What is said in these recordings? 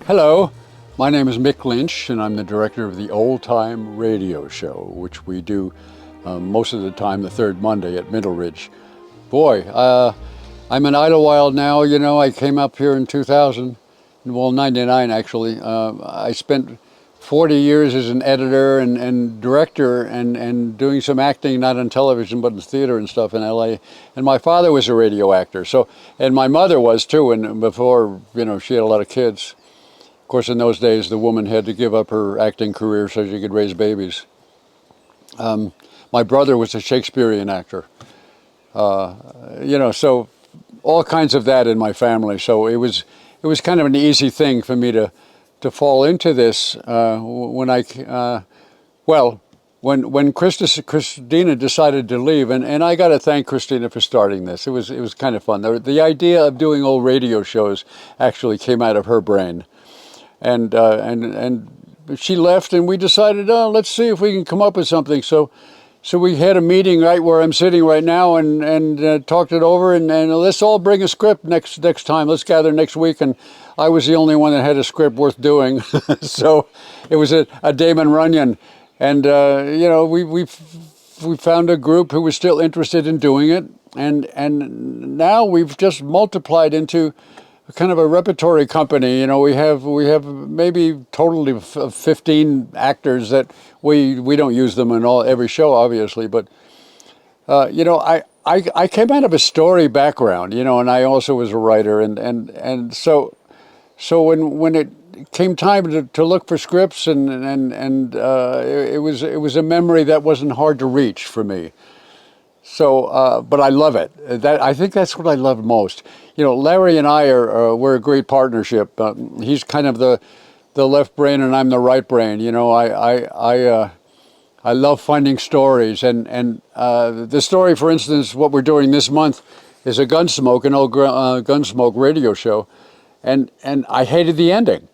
Hello, my name is Mick Lynch, and I'm the director of the Old Tyme Radio Show, which we do most of the time the third Monday at Middle Ridge. Boy, I'm in Idlewild now. You know, I came up here in 2000, well, 99 actually. I spent 40 years as an editor and director and doing some acting, not on television, but in theater and stuff in LA. And my father was a radio actor, and my mother was too, and before, you know, she had a lot of kids. Of course, in those days, the woman had to give up her acting career so she could raise babies. My brother was a Shakespearean actor. You know, so all kinds of that in my family. So it was kind of an easy thing for me to fall into this when Christina decided to leave, and I got to thank Christina for starting this. It was kind of fun. The idea of doing old radio shows actually came out of her brain. And she left, and we decided, let's see if we can come up with something. So we had a meeting right where I'm sitting right now, and talked it over, and let's all bring a script next time. Let's gather next week, and I was the only one that had a script worth doing. So it was a Damon Runyon, and you know, we found a group who was still interested in doing it, and now we've just multiplied into kind of a repertory company. You know, we have maybe totally 15 actors that we don't use them in every show, obviously, but you know, I came out of a story background, you know, and I also was a writer, and so when it came time to look for scripts, and it was a memory that wasn't hard to reach for me. So, but I love it. I think that's what I love most. You know, Larry and I we're a great partnership. He's kind of the left brain, and I'm the right brain. You know, I love finding stories, and the story, for instance, what we're doing this month is an old Gunsmoke radio show, and I hated the ending.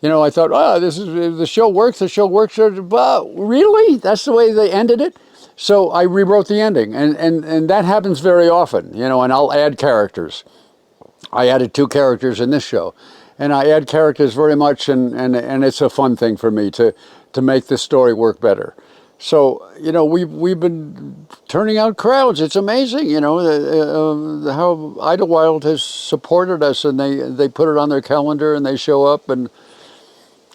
You know, I thought, the show works. But really, that's the way they ended it. So I rewrote the ending, and that happens very often, you know, and I'll add characters. I added 2 characters in this show, and I add characters very much, and it's a fun thing for me to make the story work better. So, you know, we've been turning out crowds. It's amazing, you know, how Idlewild has supported us, and they put it on their calendar, and they show up, and,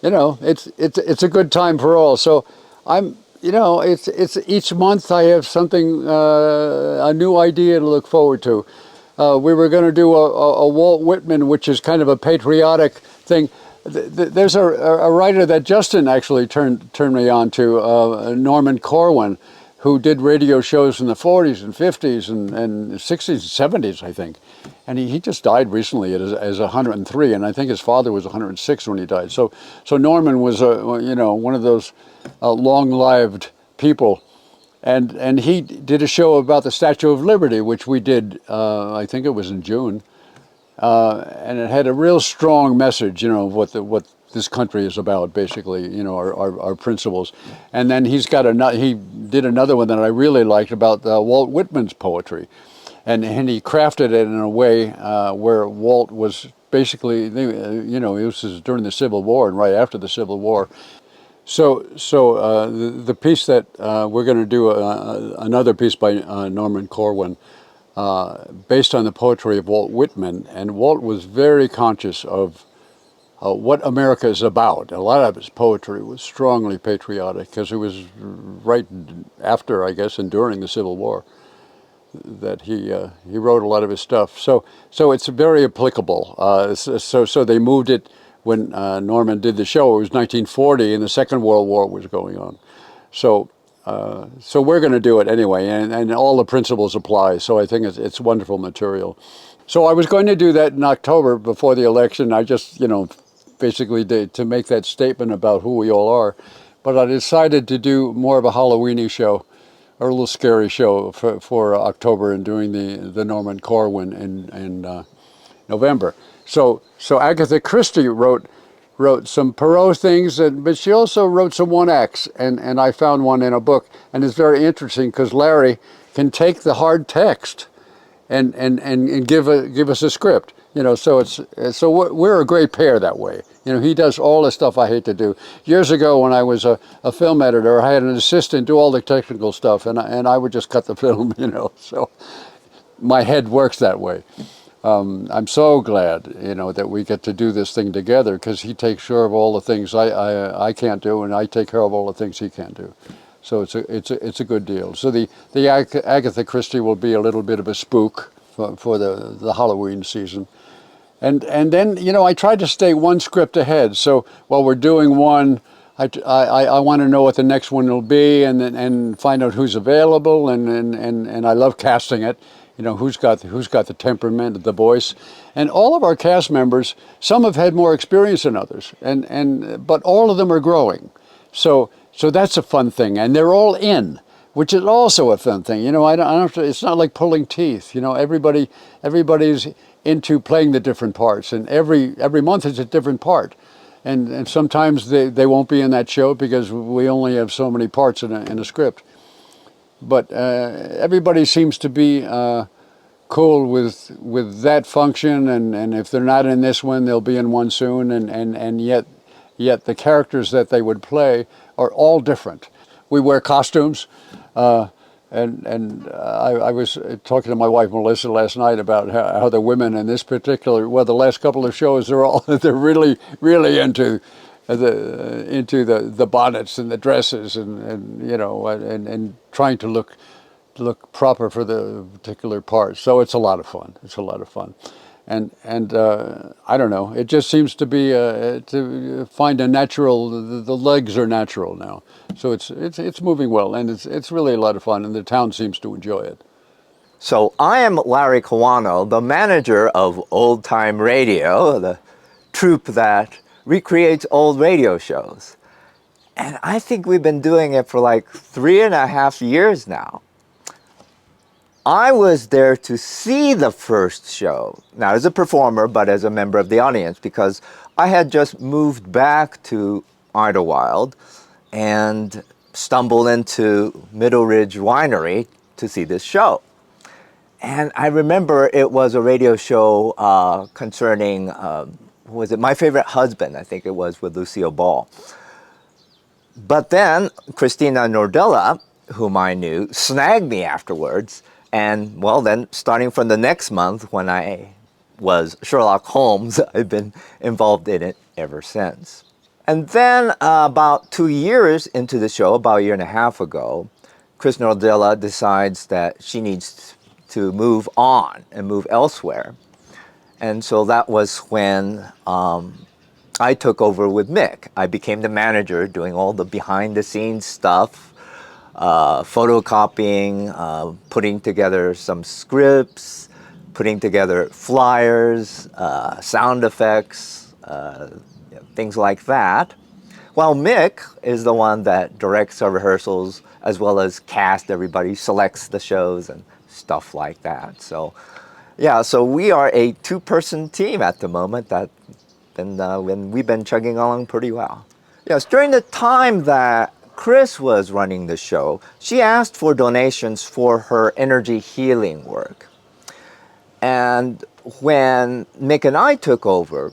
you know, it's a good time for all. So you know, it's each month I have something, a new idea to look forward to. We were going to do a Walt Whitman, which is kind of a patriotic thing. There's a writer that Justin actually turned me on to, Norman Corwin, who did radio shows in the 40s and 50s and 60s and 70s, I think. And he just died recently as 103, and I think his father was 106 when he died. So Norman was you know, one of those long-lived people, and he did a show about the Statue of Liberty, which we did, I think it was in June, and it had a real strong message, you know, what this country is about, basically, you know, our principles. And then he did another one that I really liked about Walt Whitman's poetry, and he crafted it in a way where Walt was basically, you know, this was during the Civil War and right after the Civil War. So the piece that we're going to do, another piece by Norman Corwin, based on the poetry of Walt Whitman, and Walt was very conscious of what America is about. A lot of his poetry was strongly patriotic, because it was right after, I guess, and during the Civil War that he wrote a lot of his stuff. So it's very applicable. So they moved it when Norman did the show. It was 1940, and the Second World War was going on. So we're going to do it anyway, and all the principles apply. So I think it's wonderful material. So I was going to do that in October before the election. I just, you know, basically to make that statement about who we all are. But I decided to do more of a Halloween-y show, or a little scary show for October, and doing the Norman Corwin in November. So Agatha Christie wrote some Perot things, but she also wrote some one-acts, and I found one in a book, and it's very interesting because Larry can take the hard text and give us a script. So we're a great pair that way. He does all the stuff I hate to do. Years ago, when I was a film editor, I had an assistant do all the technical stuff, and I would just cut the film. So my head works that way. I'm so glad, that we get to do this thing together, because he takes care of all the things I can't do, and I take care of all the things he can't do. So it's a good deal. So the Agatha Christie will be a little bit of a spook for the Halloween season. And then, I tried to stay one script ahead. So while we're doing one, I want to know what the next one will be, and find out who's available, and I love casting it. Who's got the temperament, the voice, and all of our cast members. Some have had more experience than others, but all of them are growing. So that's a fun thing, and they're all in, which is also a fun thing. I don't have to, it's not like pulling teeth. Everybody's into playing the different parts, and every month it's a different part, and sometimes they won't be in that show because we only have so many parts in a script. But everybody seems to be cool with that function, and if they're not in this one, they'll be in one soon, and yet the characters that they would play are all different. We wear costumes, and I was talking to my wife Melissa last night about how the women in this particular, the last couple of shows, they're really into the bonnets and the dresses, and trying to look proper for the particular part. So it's a lot of fun. And I don't know. It just seems to be to find a natural. The legs are natural now, so it's moving well, and it's really a lot of fun, and the town seems to enjoy it. So I am Larry Kawano, the manager of Old Tyme Radio, the troupe that recreates old radio shows. And I think we've been doing it for like 3.5 years now. I was there to see the first show, not as a performer, but as a member of the audience, because I had just moved back to Idlewild and stumbled into Middle Ridge Winery to see this show. And I remember it was a radio show concerning, was it My Favorite Husband? I think it was, with Lucille Ball. But then Christina Nordella, whom I knew, snagged me afterwards. And well, then starting from the next month when I was Sherlock Holmes, I've been involved in it ever since. And then about 2 years into the show, about 1.5 years ago, Chris Nordella decides that she needs to move on and move elsewhere. And so that was when I took over with Mick. I became the manager, doing all the behind-the-scenes stuff, photocopying, putting together some scripts, putting together flyers, sound effects, things like that. While Mick is the one that directs our rehearsals, as well as cast everybody, selects the shows and stuff like that. So yeah, so we are a two-person team at the moment when we've been chugging along pretty well. Yes, during the time that Chris was running the show, she asked for donations for her energy healing work. And when Mick and I took over,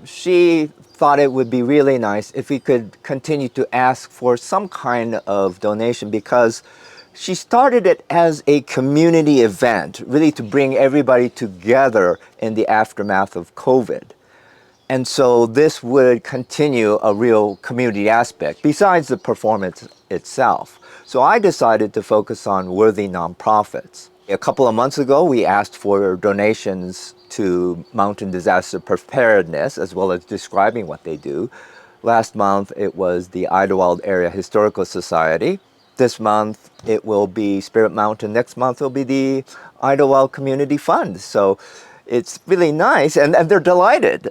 she thought it would be really nice if we could continue to ask for some kind of donation, because she started it as a community event, really to bring everybody together in the aftermath of COVID. And so this would continue a real community aspect besides the performance itself. So I decided to focus on worthy nonprofits. A couple of months ago, we asked for donations to mountain disaster preparedness, as well as describing what they do. Last month, it was the Idlewild Area Historical Society. This month, it will be Spirit Mountain. Next month, it will be the Idlewild Community Fund. So it's really nice, and they're delighted.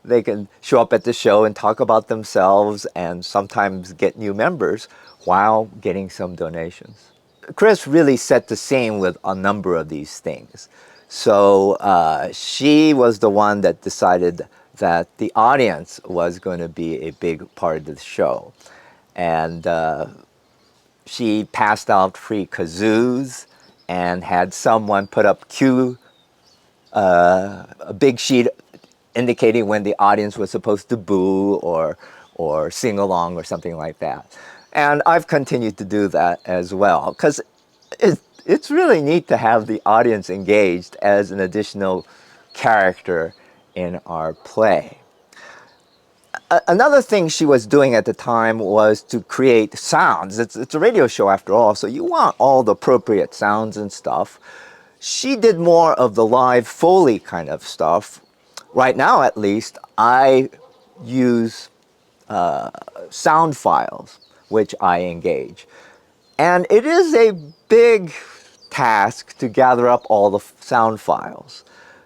They can show up at the show and talk about themselves and sometimes get new members while getting some donations. Chris really set the scene with a number of these things. So she was the one that decided that the audience was going to be a big part of the show. And she passed out free kazoos and had someone put up a big sheet indicating when the audience was supposed to boo or sing along or something like that. And I've continued to do that as well, because it's really neat to have the audience engaged as an additional character in our play. Another thing she was doing at the time was to create sounds. It's a radio show after all, so you want all the appropriate sounds and stuff. She did more of the live Foley kind of stuff. Right now, at least, I use sound files, which I engage. And it is a big task to gather up all the sound files.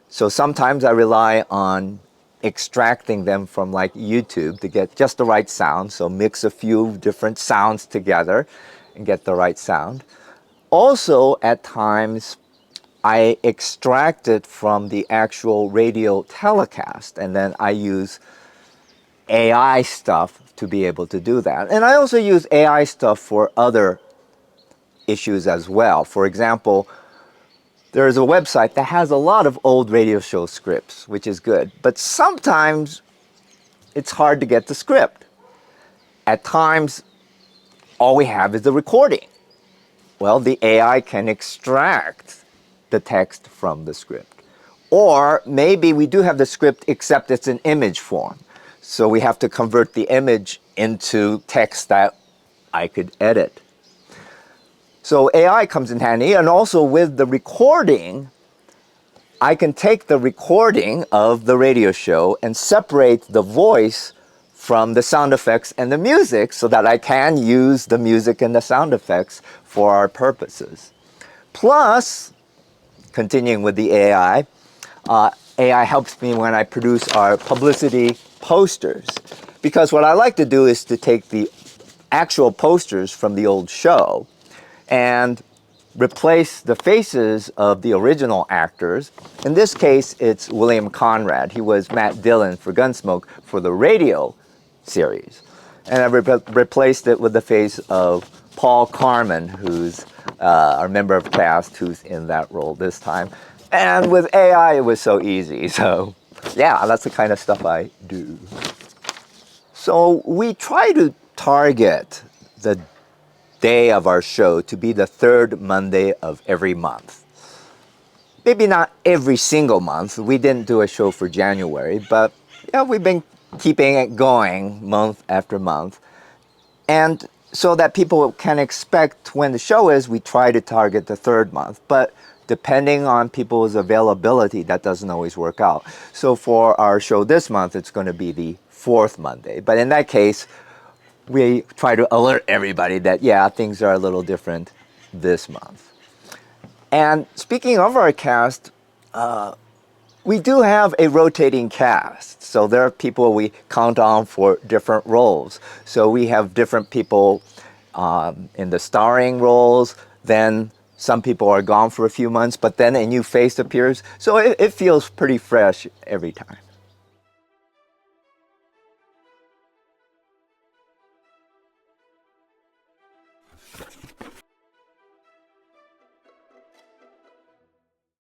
So sometimes I rely on extracting them from like YouTube to get just the right sound. So mix a few different sounds together and get the right sound. Also, at times, I extract it from the actual radio telecast, and then I use AI stuff to be able to do that. And I also use AI stuff for other issues as well. For example, there is a website that has a lot of old radio show scripts, which is good. But sometimes it's hard to get the script. At times, all we have is the recording. Well, the AI can extract the text from the script. Or maybe we do have the script except it's in image form. So we have to convert the image into text that I could edit. So AI comes in handy, and also with the recording, I can take the recording of the radio show and separate the voice from the sound effects and the music so that I can use the music and the sound effects for our purposes. Plus, continuing with the AI, AI helps me when I produce our publicity posters. Because what I like to do is to take the actual posters from the old show and replace the faces of the original actors. In this case, it's William Conrad. He was Matt Dillon for Gunsmoke for the radio series. And I replaced it with the face of Paul Carman, who's our member of cast who's in that role this time. And with AI, it was so easy. So yeah, that's the kind of stuff I do. So we try to target the day of our show to be the third Monday of every month. Maybe not every single month. We didn't do a show for January, but yeah, we've been keeping it going month after month. And so that people can expect when the show is, we try to target the third month. But depending on people's availability, that doesn't always work out. So for our show this month, it's going to be the fourth Monday. But in that case, we try to alert everybody that, yeah, things are a little different this month. And speaking of our cast, we do have a rotating cast. So there are people we count on for different roles. So we have different people in the starring roles. Then some people are gone for a few months, but then a new face appears. So it feels pretty fresh every time.